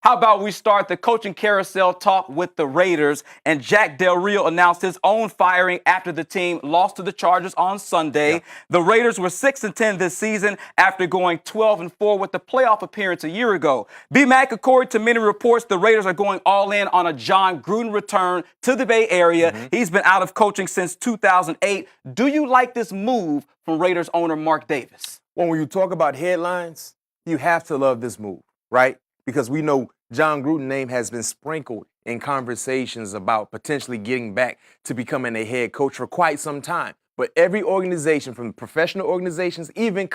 How about we start the coaching carousel talk with the Raiders? And Jack Del Rio announced his own firing after the team lost to the Chargers on Sunday. Yeah. The Raiders were 6-10 this season after going 12-4 with the playoff appearance a year ago. B-Mac, according to many reports, the Raiders are going all in on a Jon Gruden return to the Bay Area. He's been out of coaching since 2008. Do you like this move from Raiders owner Mark Davis? When you talk about headlines, you have to love this move, right? Because we know Jon Gruden's name has been sprinkled in conversations about potentially getting back to becoming a head coach for quite some time. But every organization, from professional organizations, even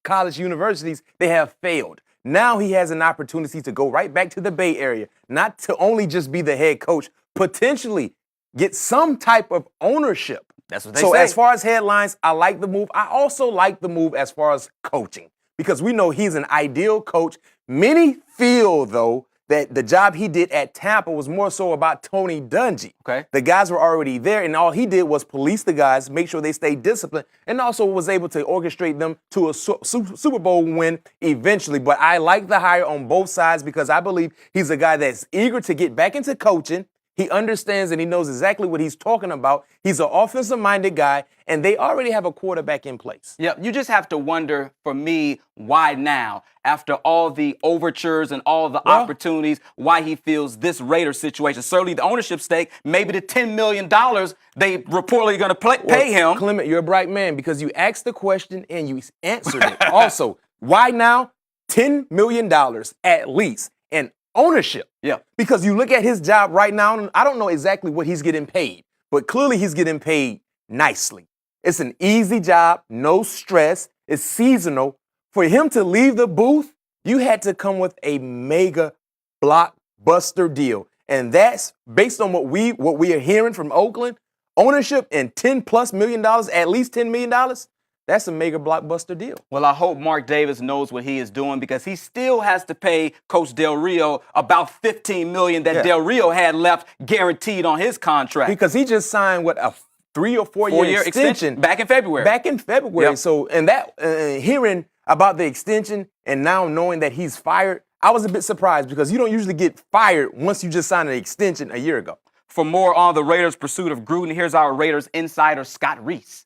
college universities, they have failed. Now he has an opportunity to go right back to the Bay Area, not to only just be the head coach, potentially get some type of ownership. That's what they say. say. As far as headlines, I like the move. I also like the move as far as coaching, because we know he's an ideal coach. Many feel, though, that the job he did at Tampa was more so about Tony Dungy. Okay. The guys were already there, and all he did was police the guys, make sure they stayed disciplined, and also was able to orchestrate them to a Super Bowl win eventually. But I like the hire on both sides because I believe he's a guy that's eager to get back into coaching. He understands and he knows exactly what he's talking about. He's an offensive-minded guy, and they already have a quarterback in place. Yeah, you just have to wonder, for me, why now? After all the overtures and all the opportunities, why he feels this Raiders situation. Certainly the ownership stake, maybe the $10 million they reportedly going to pay him. Clement, you're a bright man because you asked the question and you answered it. Also, why now? $10 million at least. And ownership. Yeah. Because you look at his job right now, and I don't know exactly what he's getting paid, but clearly he's getting paid nicely. It's an easy job, no stress, it's seasonal. For him to leave the booth, you had to come with a mega blockbuster deal. And that's based on what we are hearing from Oakland, ownership and $10+ million, at least $10 million. That's a mega blockbuster deal. Well, I hope Mark Davis knows what he is doing, because he still has to pay Coach Del Rio about $15 million that Del Rio had left guaranteed on his contract. Because he just signed, a 3 or 4 year extension back in February. Yep. So, and that hearing about the extension and now knowing that he's fired, I was a bit surprised because you don't usually get fired once you just signed an extension a year ago. For more on the Raiders' pursuit of Gruden, here's our Raiders insider, Scott Reese.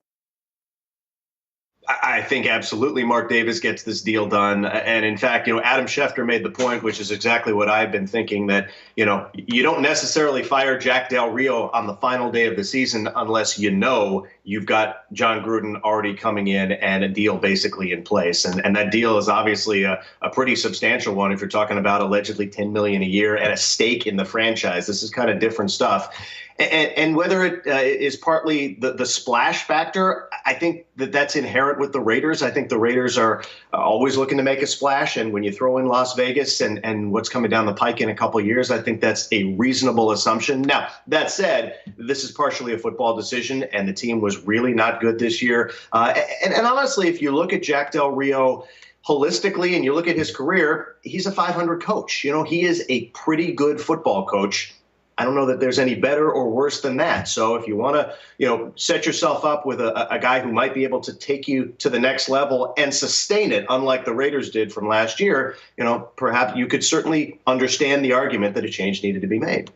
I think absolutely Mark Davis gets this deal done. And in fact, Adam Schefter made the point, which is exactly what I've been thinking, that, you don't necessarily fire Jack Del Rio on the final day of the season unless you've got Jon Gruden already coming in and a deal basically in place. And that deal is obviously a pretty substantial one if you're talking about allegedly $10 million a year and a stake in the franchise. This is kind of different stuff. And whether it is partly the splash factor, I think that's inherent with the Raiders. I think the Raiders are always looking to make a splash. And when you throw in Las Vegas and what's coming down the pike in a couple of years, I think that's a reasonable assumption. Now, that said, this is partially a football decision, and the team was really not good this year. And honestly, if you look at Jack Del Rio holistically and you look at his career, he's a 500 coach. He is a pretty good football coach. I don't know that there's any better or worse than that. So if you want to, set yourself up with a guy who might be able to take you to the next level and sustain it, unlike the Raiders did from last year, perhaps you could certainly understand the argument that a change needed to be made.